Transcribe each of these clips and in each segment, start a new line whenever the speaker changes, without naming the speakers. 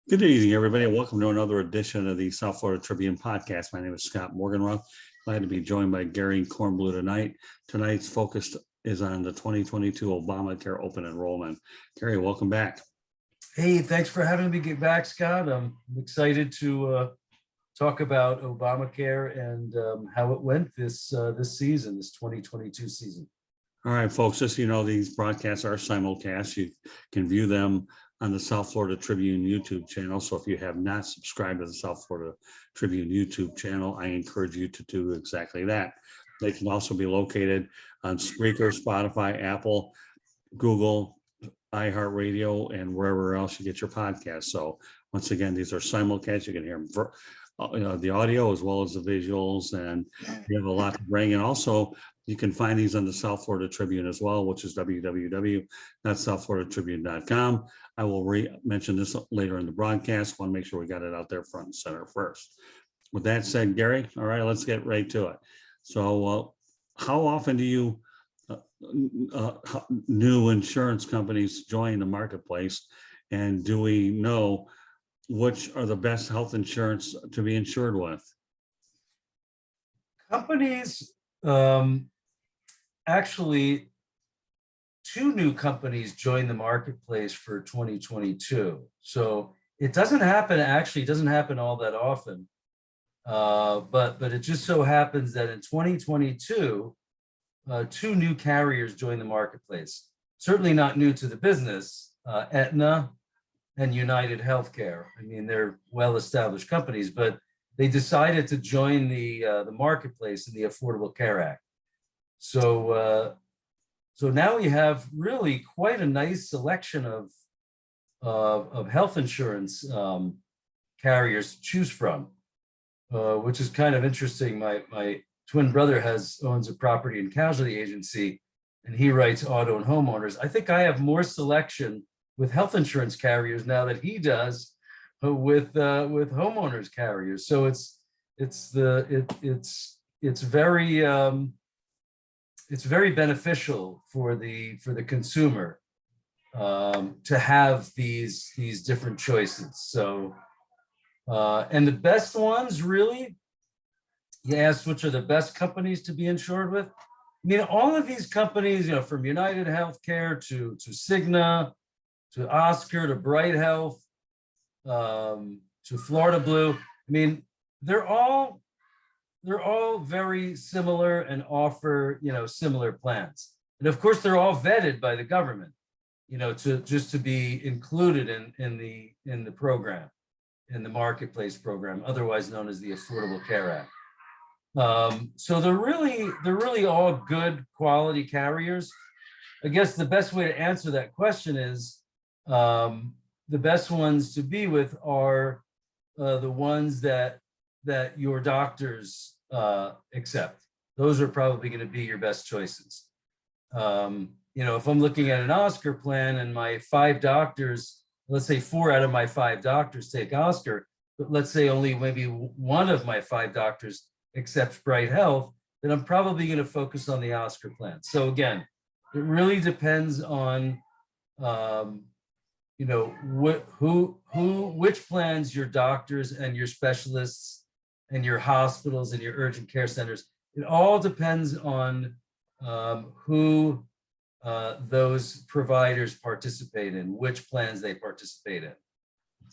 Good evening, everybody, and welcome to another edition of the South Florida Tribune podcast. My name is Scott Morganroth. Glad to be joined by Gary Kornbluh tonight. Tonight's focus is on the 2022 Obamacare open enrollment. Gary, welcome back.
Hey, thanks for having me get back, Scott. I'm excited to talk about Obamacare and how it went this season, this 2022 season.
All right, folks, just so you know, these broadcasts are simulcast. You can view them on the South Florida Tribune YouTube channel. So if you have not subscribed to the South Florida Tribune YouTube channel, I encourage you to do exactly that. They can also be located on Spreaker, Spotify, Apple, Google, iHeartRadio, and wherever else you get your podcasts. So once again, these are simulcast. You can hear the audio as well as the visuals, and we have a lot to bring. And also, you can find these on the South Florida Tribune as well, which is www.southfloridatribune.com. I will mention this later in the broadcast. Want to make sure we got it out there front and center first. With that said, Gary, all right, let's get right to it. So how often do you new insurance companies join the marketplace, and do we know which are the best health insurance to be insured with?
Companies, actually, two new companies joined the marketplace for 2022. So it doesn't happen all that often. But it just so happens that in 2022, two new carriers joined the marketplace. Certainly not new to the business, Aetna and United Healthcare. I mean, they're well-established companies, but they decided to join the marketplace in the Affordable Care Act. So now we have really quite a nice selection of health insurance carriers to choose from, which is kind of interesting. My twin brother owns a property and casualty agency, and he writes auto and homeowners. I think I have more selection with health insurance carriers now that he does with homeowners carriers. So it's very beneficial for the consumer to have these different choices. So and the best ones, really, you asked which are the best companies to be insured with. I mean, all of these companies, from United Healthcare to Cigna, to Oscar, to Bright Health, to Florida Blue. I mean, they're all very similar and offer, similar plans. And of course, they're all vetted by the government, to be included in the program, in the marketplace program, otherwise known as the Affordable Care Act. So they're really all good quality carriers. I guess the best way to answer that question is the best ones to be with are the ones that your doctors accept. Those are probably going to be your best choices. If I'm looking at an Oscar plan and my 5 doctors, let's say 4 out of my 5 doctors take Oscar, but let's say only maybe 1 of my 5 doctors accepts Bright Health, then I'm probably going to focus on the Oscar plan. So again, it really depends on which plans your doctors and your specialists and your hospitals and your urgent care centers. It all depends on who those providers participate in, which plans they participate in.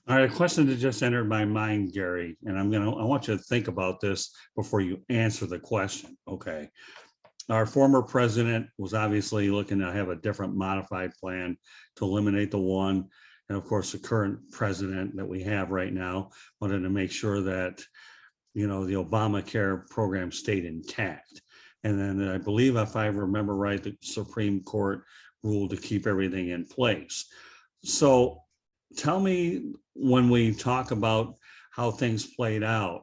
All right, a question that just entered my mind, Gary, and I want you to think about this before you answer the question. Okay. Our former president was obviously looking to have a different modified plan to eliminate the one. And of course, the current president that we have right now wanted to make sure that, the Obamacare program stayed intact. And then I believe, if I remember right, the Supreme Court ruled to keep everything in place. So tell me, when we talk about how things played out,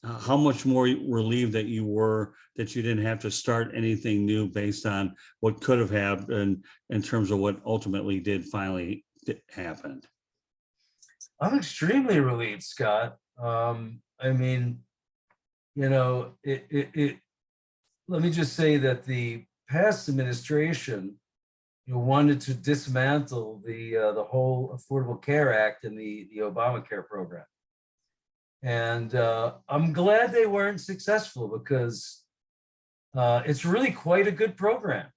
how much more relieved that you were that you didn't have to start anything new based on what could have happened in terms of what ultimately did finally happen?
I'm extremely relieved, Scott. I mean, let me just say that the past administration, wanted to dismantle the whole Affordable Care Act and the Obamacare program. And I'm glad they weren't successful, because it's really quite a good program.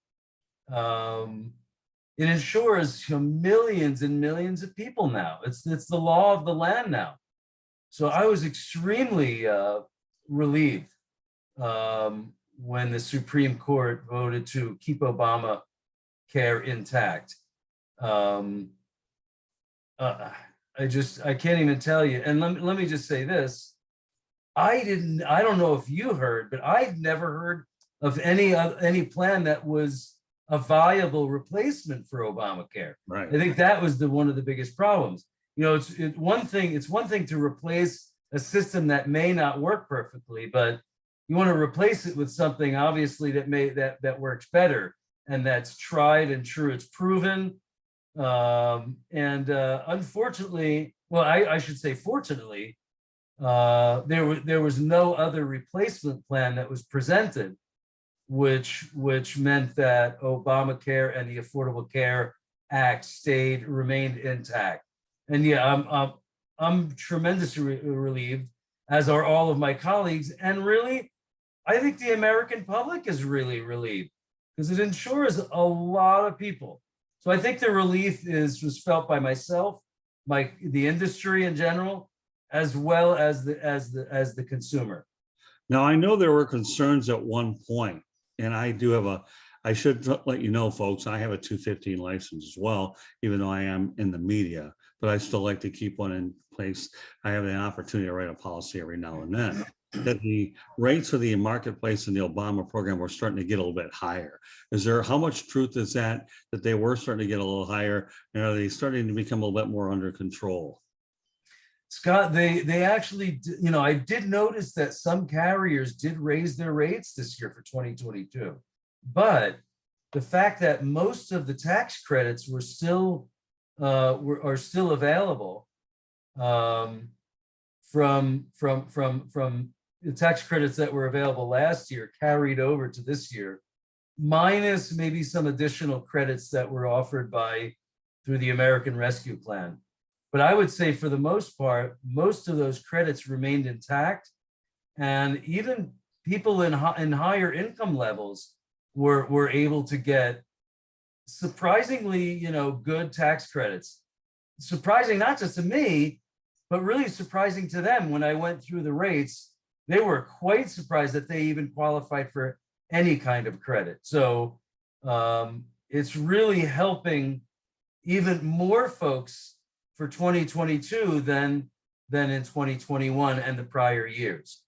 It insures millions and millions of people now. It's the law of the land now. So I was extremely relieved when the Supreme Court voted to keep Obamacare intact. I can't even tell you. And let me just say this. I don't know if you heard, but I've never heard of any plan that was a viable replacement for Obamacare.
Right.
I think that was one of the biggest problems. It's one thing to replace a system that may not work perfectly, but you want to replace it with something obviously that works better and that's tried and true. It's proven. Unfortunately, well, I should say fortunately, there was no other replacement plan that was presented, which meant that Obamacare and the Affordable Care Act remained intact. And yeah, I'm tremendously relieved, as are all of my colleagues. And really, I think the American public is really relieved, because it insures a lot of people. So I think the relief was felt by myself, the industry in general, as well as the consumer.
Now, I know there were concerns at one point, and I should let you know, folks, I have a 215 license as well, even though I am in the media, but I still like to keep one in place. I have an opportunity to write a policy every now and then. That the rates for the marketplace in the Obama program were starting to get a little bit higher. How much truth is that they were starting to get a little higher, and are they starting to become a little bit more under control?
Scott, they actually, I did notice that some carriers did raise their rates this year for 2022, but the fact that most of the tax credits are still available from the tax credits that were available last year carried over to this year, minus maybe some additional credits that were offered through the American Rescue Plan. But I would say for the most part, most of those credits remained intact, and even people in higher income levels were able to get surprisingly, good tax credits. Surprising not just to me, but really surprising to them. When I went through the rates, they were quite surprised that they even qualified for any kind of credit. So it's really helping even more folks for 2022 than in 2021 and the prior years.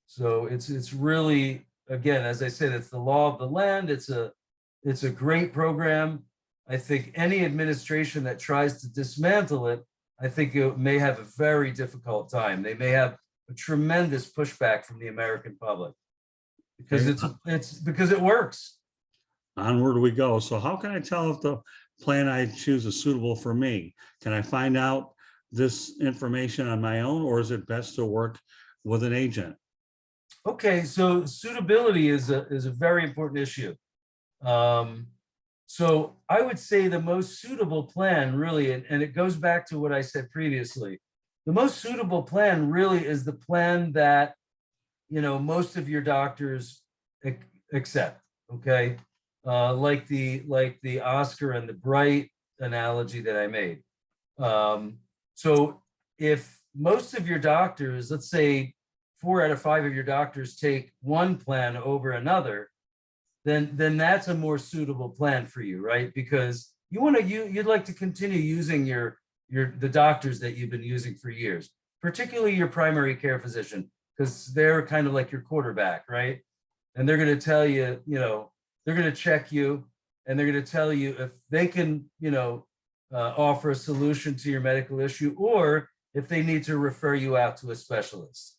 So it's really, again, as I said, it's the law of the land. It's a great program. I think any administration that tries to dismantle it, I think it may have a very difficult time. They may have a tremendous pushback from the American public, because it's because it works.
Onward we go. So how can I tell if the plan I choose is suitable for me? Can I find out this information on my own, or is it best to work with an agent?
Okay, so suitability is a very important issue. So I would say the most suitable plan really, and it goes back to what I said previously, the most suitable plan really is the plan that, most of your doctors accept, okay? Like the Oscar and the Bright analogy that I made. So if most of your doctors, let's say 4 out of 5 of your doctors take one plan over another, then that's a more suitable plan for you, right? Because you'd like to continue using the doctors that you've been using for years, particularly your primary care physician, because they're kind of like your quarterback, right? And they're going to tell you, they're going to check you, and they're going to tell you if they can, offer a solution to your medical issue, or if they need to refer you out to a specialist.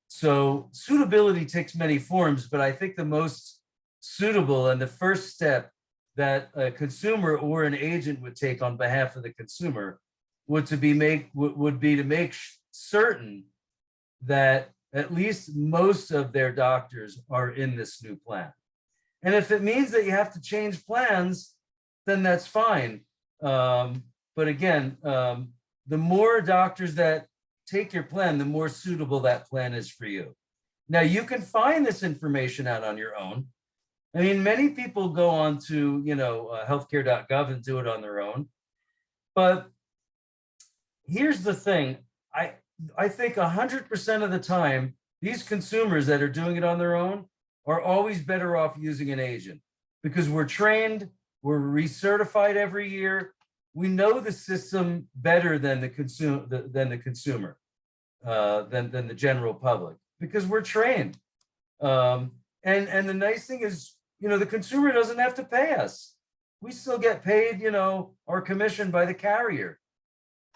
So suitability takes many forms, but I think the most suitable and the first step that a consumer or an agent would take on behalf of the consumer would be to make certain that at least most of their doctors are in this new plan. And if it means that you have to change plans, then that's fine. But again, the more doctors that take your plan, the more suitable that plan is for you. Now, you can find this information out on your own. I mean, many people go on to, healthcare.gov and do it on their own. But here's the thing. I think 100% of the time, these consumers that are doing it on their own are always better off using an agent, because we're trained, we're recertified every year. We know the system better than the consumer, than the general public, because we're trained. And the nice thing is, the consumer doesn't have to pay us. We still get paid, our commission by the carrier.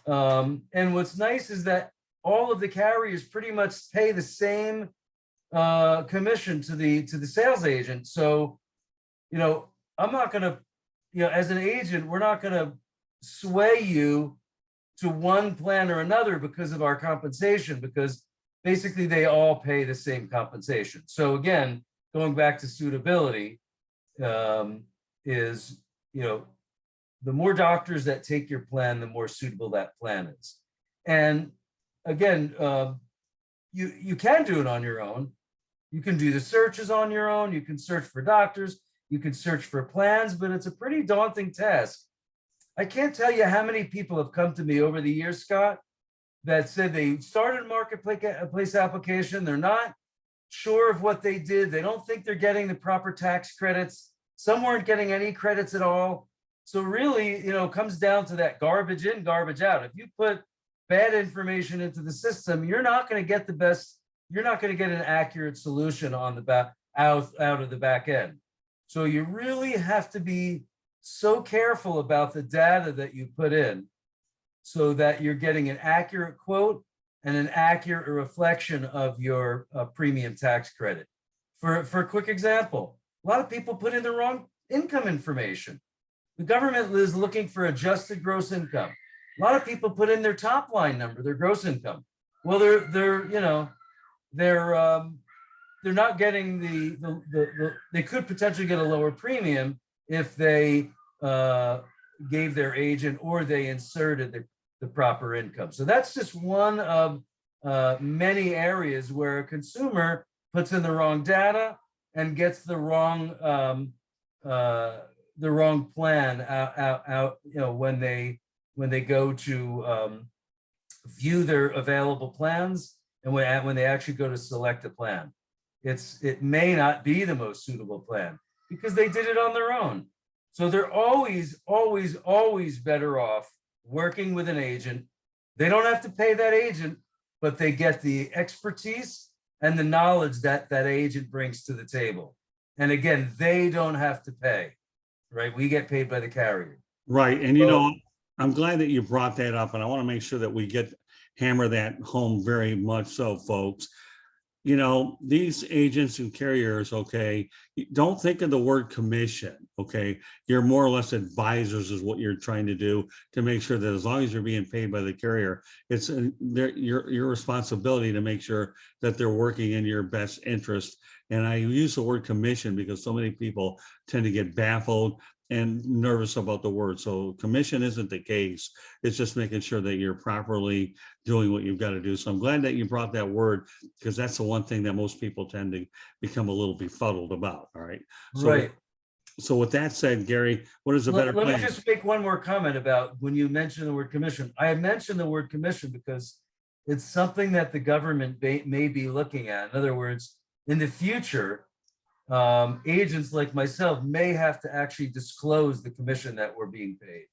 And what's nice is that all of the carriers pretty much pay the same commission to the sales agent. So, I'm not going to, as an agent, we're not going to sway you to one plan or another because of our compensation, because basically they all pay the same compensation. So again, going back to suitability, is, the more doctors that take your plan, the more suitable that plan is. And again, you can do it on your own. You can do the searches on your own. You can search for doctors. You can search for plans, but it's a pretty daunting task. I can't tell you how many people have come to me over the years, Scott, that said they started a marketplace application. They're not sure of what they did. They don't think they're getting the proper tax credits. Some weren't getting any credits at all. So really, it comes down to that garbage in, garbage out. If you put bad information into the system, you're not going to get the best, you're not going to get an accurate solution on the back out of the back end. So you really have to be so careful about the data that you put in so that you're getting an accurate quote and an accurate reflection of your premium tax credit. For a quick example, a lot of people put in the wrong income information. The government is looking for adjusted gross income. A lot of people put in their top line number, their gross income. Well, they're not getting they could potentially get a lower premium if they gave their agent or they inserted the proper income. So that's just one of many areas where a consumer puts in the wrong data and gets the wrong plan out when they go to view their available plans, and when they actually go to select a plan. It may not be the most suitable plan because they did it on their own. So they're always, always, always better off working with an agent. They don't have to pay that agent, but they get the expertise and the knowledge that that agent brings to the table. And again, they don't have to pay, right? We get paid by the carrier.
Right. And, I'm glad that you brought that up, and I want to make sure that we hammer that home very much so, folks. These agents and carriers, okay, don't think of the word commission, okay? You're more or less advisors is what you're trying to do to make sure that as long as you're being paid by the carrier, it's your responsibility to make sure that they're working in your best interest. And I use the word commission because so many people tend to get baffled and nervous about the word. So commission isn't the case. It's just making sure that you're properly doing what you've got to do. So I'm glad that you brought that word, because that's the one thing that most people tend to become a little befuddled about. All right. So,
right.
So with that said, Gary, what is a better plan?
Let me just make one more comment about when you mentioned the word commission. I mentioned the word commission because it's something that the government may be looking at. In other words, in the future, agents like myself may have to actually disclose the commission that we're being paid.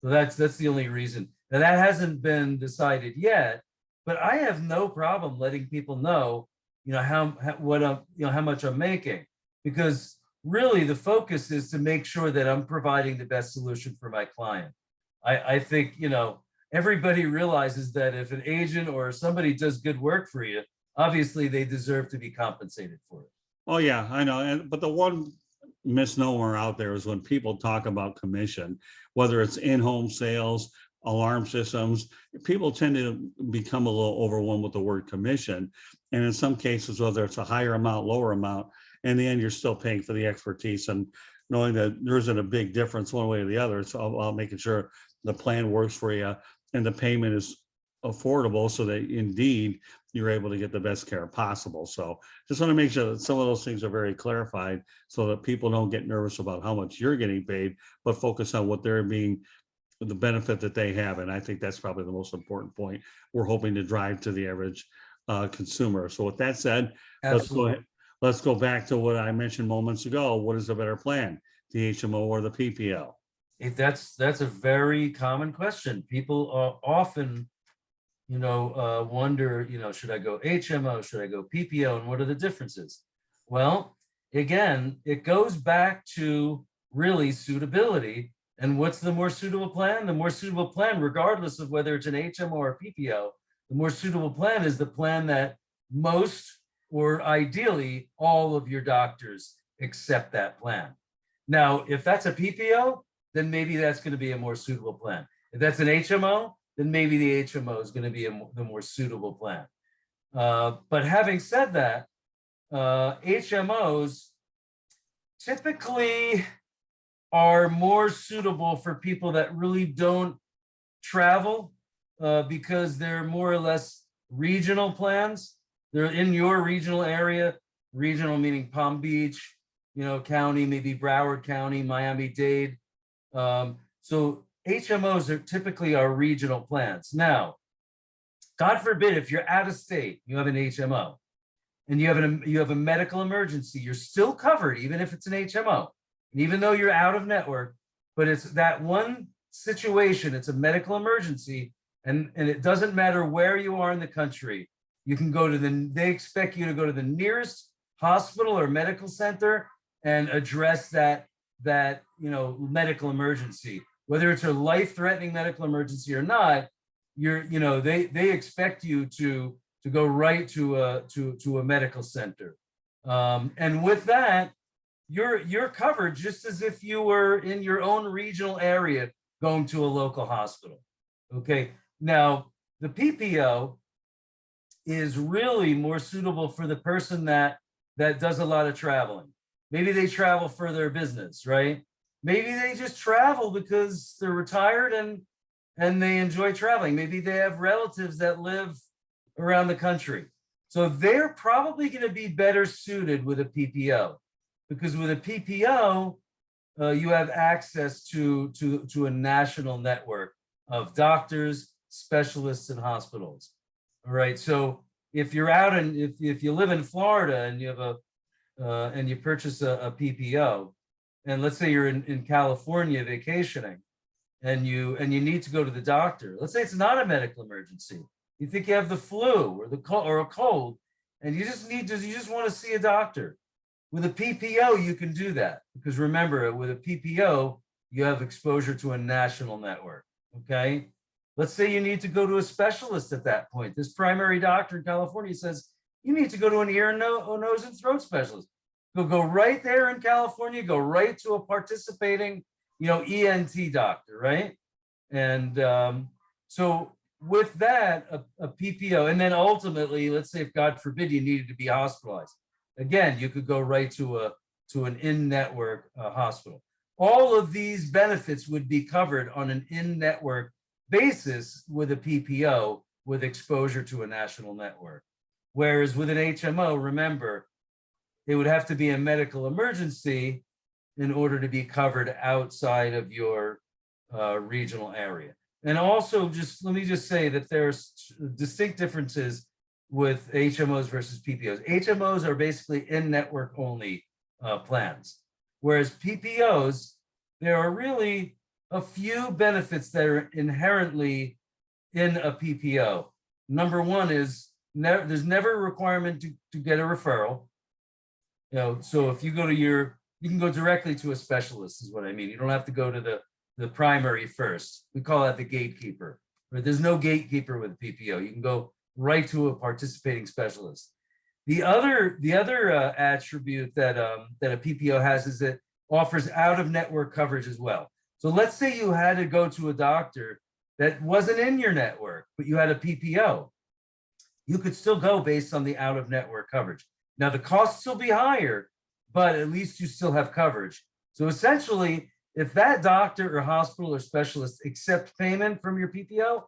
So that's the only reason. Now that hasn't been decided yet, but I have no problem letting people know, how much I'm making, because really the focus is to make sure that I'm providing the best solution for my client. I think, everybody realizes that if an agent or somebody does good work for you, obviously they deserve to be compensated for it.
Oh yeah, I know. But the one misnomer out there is when people talk about commission, whether it's in-home sales, alarm systems, people tend to become a little overwhelmed with the word commission. And in some cases, whether it's a higher amount, lower amount, in the end, you're still paying for the expertise and knowing that there isn't a big difference one way or the other. It's all about making sure the plan works for you and the payment is affordable so that indeed you're able to get the best care possible. So just want to make sure that some of those things are very clarified so that people don't get nervous about how much you're getting paid, but focus on what they're being, the benefit that they have. And I think that's probably the most important point we're hoping to drive to the average consumer. So with that said,
Absolutely.
let's go back to what I mentioned moments ago. What is a better plan, the HMO or the PPO?
That's a very common question. People often, wonder, should I go HMO? Should I go PPO? And what are the differences? Well, again, it goes back to really suitability. And what's the more suitable plan? The more suitable plan, regardless of whether it's an HMO or PPO, the more suitable plan is the plan that most, or ideally all of your doctors accept that plan. Now, if that's a PPO, then maybe that's going to be a more suitable plan. If that's an HMO, then maybe the HMO is going to be the more suitable plan. But having said that, HMOs typically are more suitable for people that really don't travel because they're more or less regional plans. They're in your regional area, regional meaning Palm Beach, county, maybe Broward County, Miami-Dade. So HMOs are typically our regional plans. Now, God forbid, if you're out of state, you have an HMO, and you have a medical emergency, you're still covered, even if it's an HMO, and even though you're out of network. But it's that one situation, it's a medical emergency, and it doesn't matter where you are in the country. You can go to they expect you to go to the nearest hospital or medical center and address that medical emergency, whether it's a life-threatening medical emergency or not. They expect you to go right to a medical center, and with that, you're covered just as if you were in your own regional area going to a local hospital. Okay, now the PPO is really more suitable for the person that does a lot of traveling. Maybe they travel for their business, right? Maybe they just travel because they're retired and they enjoy traveling. Maybe they have relatives that live around the country. So they're probably going to be better suited with a PPO, because with a PPO, you have access to a national network of doctors, specialists, and hospitals. All right. So if you're out and if you live in Florida and you have and you purchase a PPO, and let's say you're in California vacationing, and you need to go to the doctor. Let's say it's not a medical emergency. You think you have the flu or a cold, and you just want to see a doctor. With a PPO, you can do that, because remember, with a PPO, you have exposure to a national network. Okay. Let's say you need to go to a specialist at that point. This primary doctor in California says you need to go to an ear, nose, and throat specialist. Go right there in California. Go right to a participating, ENT doctor, right? And so with that, a PPO, and then ultimately, let's say if God forbid you needed to be hospitalized, again, you could go right to an in-network hospital. All of these benefits would be covered on an in-network basis with a PPO with exposure to a national network. Whereas with an HMO, remember, it would have to be a medical emergency in order to be covered outside of your regional area. And also, let me say that there's distinct differences with HMOs versus PPOs. HMOs are basically in-network only plans, whereas PPOs, there are really a few benefits that are inherently in a PPO. Number one is there's never a requirement to get a referral. So if you go to you can go directly to a specialist, is what I mean. You don't have to go to the primary first. We call that the gatekeeper. But there's no gatekeeper with PPO. You can go right to a participating specialist. The other attribute that a PPO has is it offers out-of-network coverage as well. So let's say you had to go to a doctor that wasn't in your network, but you had a PPO. You could still go based on the out-of-network coverage. Now, the costs will be higher, but at least you still have coverage. So essentially, if that doctor or hospital or specialist accept payment from your PPO,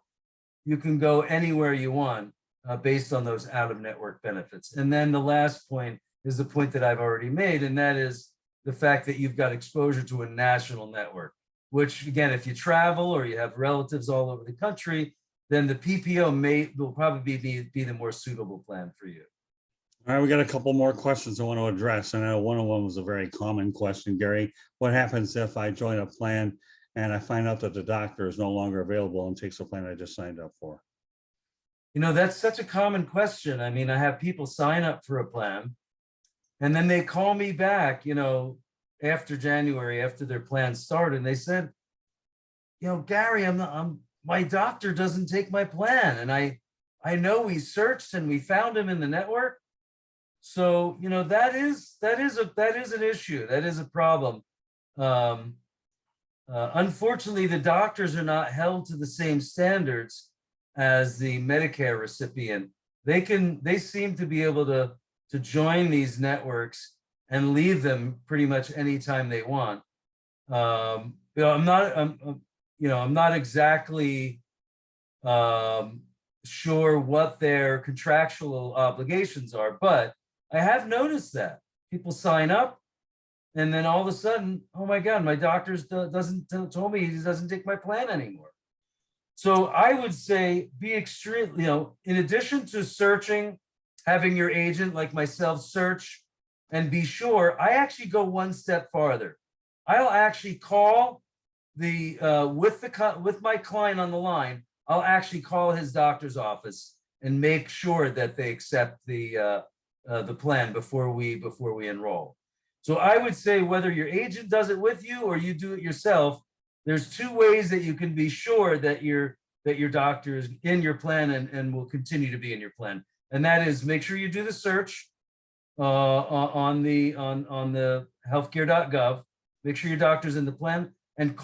you can go anywhere you want based on those out-of-network benefits. And then the last point is the point that I've already made, and that is the fact that you've got exposure to a national network, which again, if you travel or you have relatives all over the country, then the PPO will probably be the more suitable plan for you.
All right, we got a couple more questions I want to address. And I know one of them was a very common question, Gary. What happens if I join a plan and I find out that the doctor is no longer available and takes the plan I just signed up for?
You know, that's such a common question. I mean, I have people sign up for a plan and then they call me back, you know, after January, after their plan started, and they said, you know, Gary, my doctor doesn't take my plan. And I know we searched and we found him in the network. So, you know, that is an issue. That is a problem. Unfortunately, the doctors are not held to the same standards as the Medicare recipient. They seem to be able to join these networks and leave them pretty much anytime they want. You know, I'm not exactly sure what their contractual obligations are, but I have noticed that people sign up and then all of a sudden, oh my God, my doctor told me he doesn't take my plan anymore. So I would say be extreme, you know, in addition to searching, having your agent like myself search and be sure, I actually go one step farther. I'll actually call with my client on the line, I'll actually call his doctor's office and make sure that they accept the plan before we enroll. So I would say whether your agent does it with you or you do it yourself, there's two ways that you can be sure that your doctor is in your plan and will continue to be in your plan. And that is make sure you do the search on the healthcare.gov, make sure your doctor's in the plan and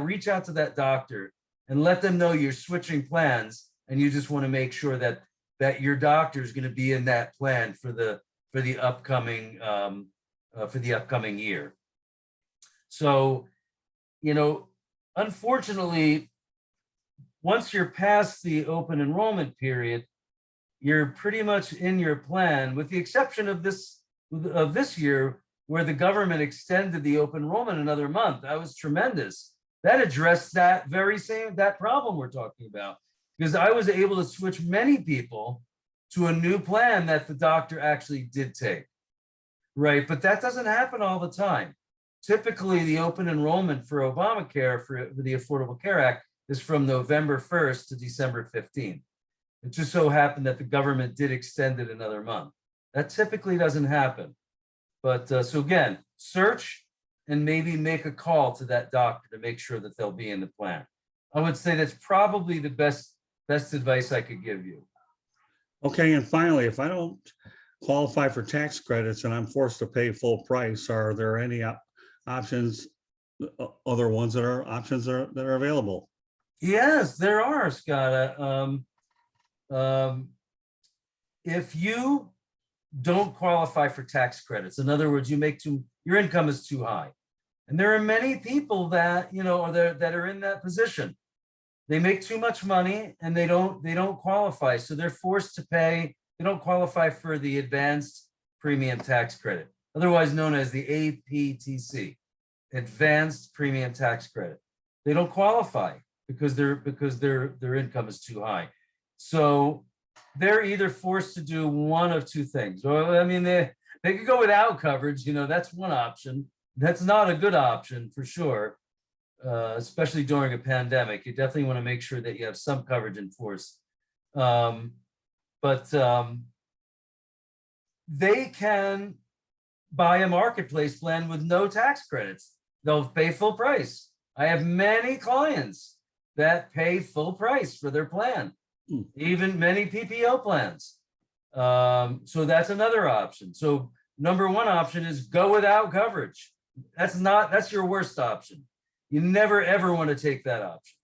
reach out to that doctor and let them know you're switching plans and you just want to make sure that your doctor is going to be in that plan for the upcoming year. So, you know, unfortunately, once you're past the open enrollment period, you're pretty much in your plan, with the exception of this year, where the government extended the open enrollment another month. That was tremendous. That addressed that problem we're talking about, because I was able to switch many people to a new plan that the doctor actually did take. Right, but that doesn't happen all the time. Typically, the open enrollment for Obamacare for the Affordable Care Act is from November 1st to December 15th. It just so happened that the government did extend it another month. That typically doesn't happen. But so again, search and maybe make a call to that doctor to make sure that they'll be in the plan. I would say that's probably the best advice I could give you.
Okay, and finally, if I don't qualify for tax credits and I'm forced to pay full price, are there any options, other ones that are options that are available?
Yes, there are, Scott. If you don't qualify for tax credits, in other words, your income is too high, and there are many people that that are in that position. They make too much money and they don't qualify, so they're forced to pay. They don't qualify for the advanced premium tax credit, otherwise known as the APTC, advanced premium tax credit. They don't qualify because their income is too high. So they're either forced to do one of two things. Or I mean, they could go without coverage, that's one option. That's not a good option for sure, especially during a pandemic. You definitely want to make sure that you have some coverage in force. But they can buy a marketplace plan with no tax credits. They'll pay full price. I have many clients that pay full price for their plan, even many PPO plans. So that's another option. So number one option is go without coverage. That's your worst option. You never ever want to take that option.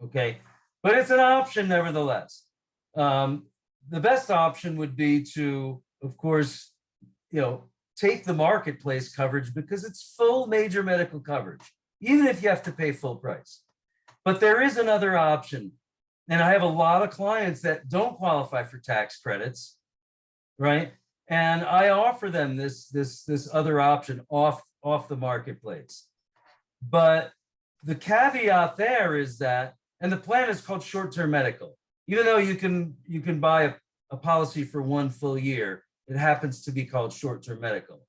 Okay, but it's an option nevertheless. The best option would be to, of course, take the marketplace coverage because it's full major medical coverage, even if you have to pay full price. But there is another option. And I have a lot of clients that don't qualify for tax credits, right? And I offer them this other option off the marketplace. But the caveat there is that, and the plan is called short-term medical. Even though you can buy a policy for 1 full year, it happens to be called short-term medical.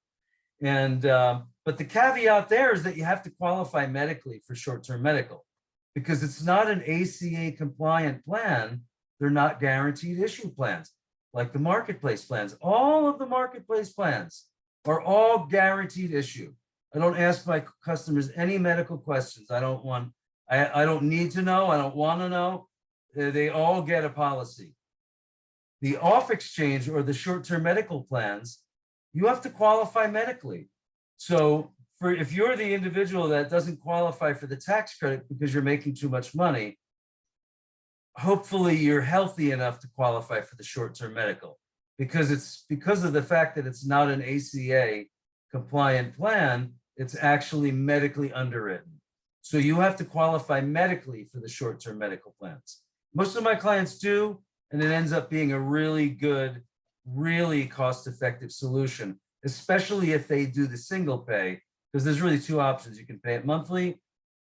And but the caveat there is that you have to qualify medically for short-term medical, because it's not an ACA compliant plan. They're not guaranteed issue plans like the marketplace plans. All of the marketplace plans are all guaranteed issue. I don't ask my customers any medical questions. I don't need to know. I don't want to know. They all get a policy. The off exchange or the short-term medical plans, you have to qualify medically. So if you're the individual that doesn't qualify for the tax credit because you're making too much money, hopefully you're healthy enough to qualify for the short-term medical, because of the fact that it's not an ACA compliant plan, it's actually medically underwritten. So you have to qualify medically for the short-term medical plans. Most of my clients do, and it ends up being a really good, really cost-effective solution, especially if they do the single pay, because there's really 2 options. You can pay it monthly,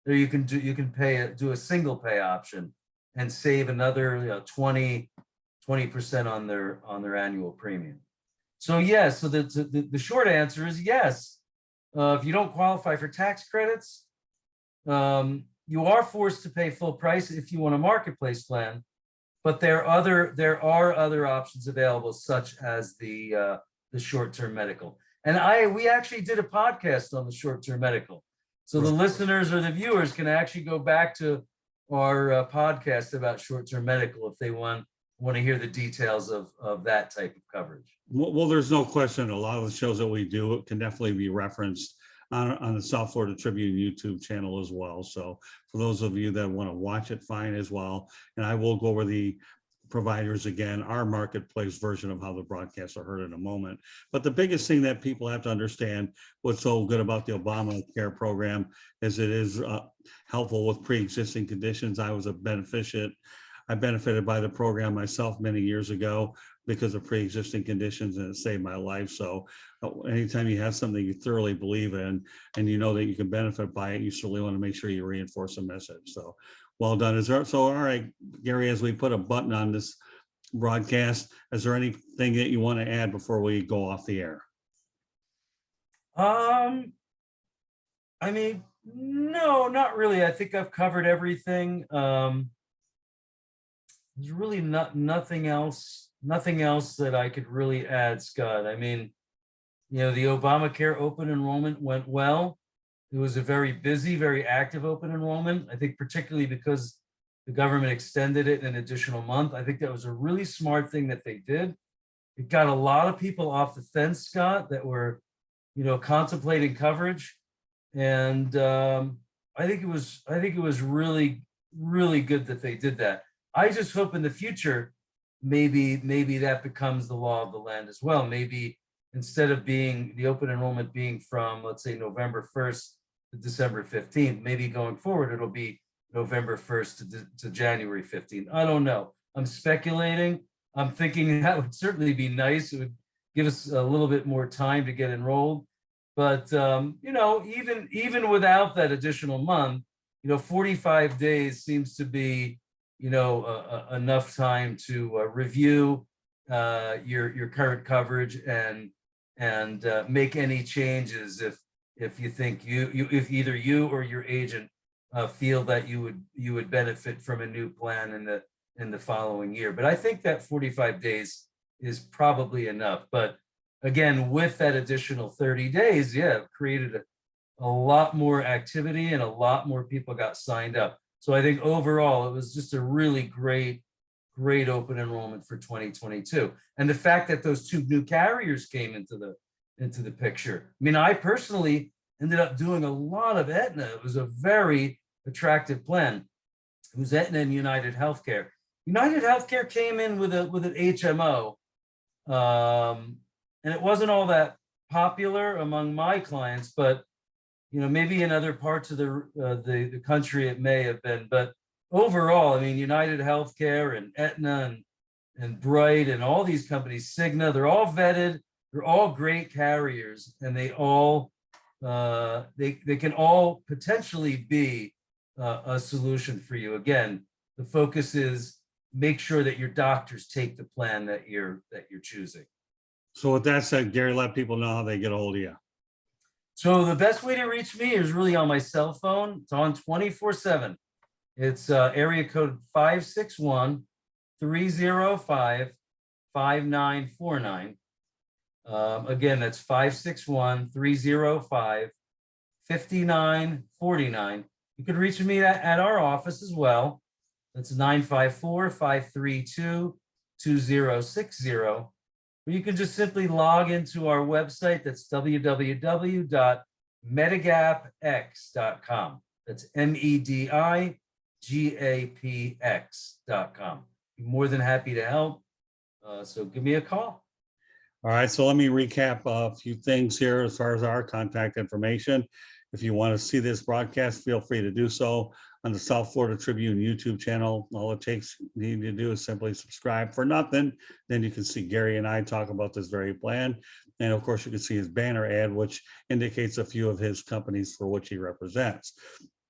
or you can do a single pay option and save another 20% on their annual premium. So yes, so the short answer is yes. If you don't qualify for tax credits, you are forced to pay full price if you want a marketplace plan, but there are other options available, such as the short-term medical. And we actually did a podcast on the short-term medical. So the listeners or the viewers can actually go back to our podcast about short-term medical if they want to hear the details of that type of coverage.
Well, there's no question. A lot of the shows that we do can definitely be referenced on the South Florida Tribune YouTube channel as well. So for those of you that want to watch it, fine as well. And I will go over the providers again, our marketplace version of how the broadcasts are heard in a moment. But the biggest thing that people have to understand, what's so good about the Obamacare program, is it is helpful with pre-existing conditions. I benefited by the program myself many years ago because of pre-existing conditions, and it saved my life. So anytime you have something you thoroughly believe in and you know that you can benefit by it, you certainly want to make sure you reinforce the message. So well done. All right, Gary, as we put a button on this broadcast, is there anything that you want to add before we go off the air?
I mean, no, not really. I think I've covered everything. There's really nothing else that I could really add, Scott. I mean, the Obamacare open enrollment went well. It was a very busy, very active open enrollment. I think particularly because the government extended it an additional month. I think that was a really smart thing that they did. It got a lot of people off the fence, Scott, that were, contemplating coverage. And I think it was really, really good that they did that. I just hope in the future, maybe that becomes the law of the land as well. Maybe instead of being the open enrollment being from, let's say, November 1st to December 15th, maybe going forward, it'll be November 1st to January 15th. I don't know. I'm speculating. I'm thinking that would certainly be nice. It would give us a little bit more time to get enrolled. But, even without that additional month, 45 days seems to be, enough time to review your current coverage and make any changes if you think if either you or your agent feel that you would benefit from a new plan in the following year. But I think that 45 days is probably enough. But again, with that additional 30 days, it created a lot more activity and a lot more people got signed up. So I think overall, it was just a really great open enrollment for 2022. And the fact that those 2 new carriers came into the picture. I mean, I personally ended up doing a lot of Aetna. It was a very attractive plan. It was Aetna and United Healthcare. United Healthcare came in with an HMO, and it wasn't all that popular among my clients, but maybe in other parts of the country it may have been. But overall, I mean, United Healthcare and Aetna and Bright and all these companies, Cigna, they're all vetted. They're all great carriers, and they all they can all potentially be a solution for you. Again, the focus is make sure that your doctors take the plan that you're choosing.
So with that said, Gary, let people know how they get a hold of you.
So the best way to reach me is really on my cell phone. It's on 24/7. It's area code 561-305-5949. Again, that's 561-305-5949. You can reach me at our office as well. That's 954-532-2060. Or you can just simply log into our website. That's www.medigapx.com. That's MEDIGAPX.com. I'm more than happy to help. So give me a call.
All right, so let me recap a few things here as far as our contact information. If you want to see this broadcast, feel free to do so on the South Florida Tribune YouTube channel. All it takes you to do is simply subscribe for nothing. Then you can see Gary and I talk about this very plan. And of course, you can see his banner ad, which indicates a few of his companies for which he represents.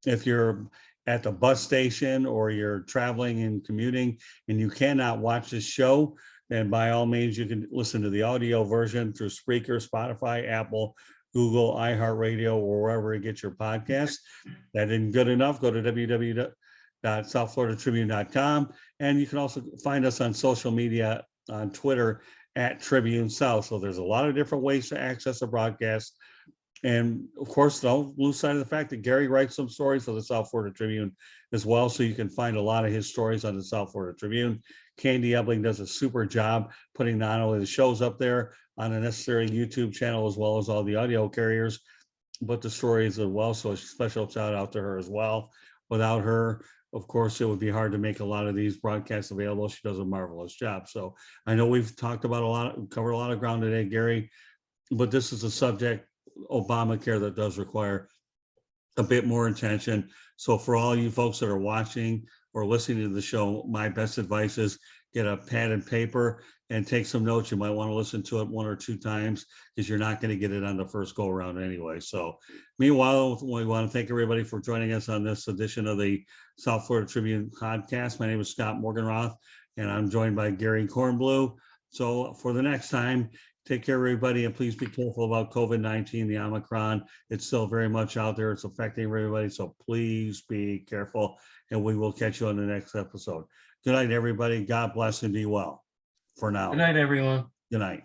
If you're at the bus station or you're traveling and commuting and you cannot watch this show, then by all means, you can listen to the audio version through Spreaker, Spotify, Apple, Google, iHeartRadio, or wherever you get your podcasts. That isn't good enough. Go to www.southfloridatribune.com. And you can also find us on social media on Twitter at Tribune South. So there's a lot of different ways to access a broadcast. And of course, don't lose sight of the fact that Gary writes some stories for the South Florida Tribune as well. So you can find a lot of his stories on the South Florida Tribune. Candy Ebling does a super job putting not only the shows up there on a necessary YouTube channel, as well as all the audio carriers, but the stories as well. So a special shout out to her as well. Without her, of course, it would be hard to make a lot of these broadcasts available. She does a marvelous job. So I know we've talked about covered a lot of ground today, Gary, but this is a subject, Obamacare, that does require a bit more attention. So for all you folks that are watching or listening to the show, my best advice is get a pad and paper and take some notes. You might want to listen to it one or two times because you're not going to get it on the first go around anyway. So meanwhile, we want to thank everybody for joining us on this edition of the South Florida Tribune podcast. My name is Scott Morganroth, and I'm joined by Gary Kornbluh. So for the next time, take care, everybody, and please be careful about COVID-19, the Omicron. It's still very much out there. It's affecting everybody, so please be careful, and we will catch you on the next episode. Good night, everybody. God bless and be well for now.
Good night, everyone.
Good night.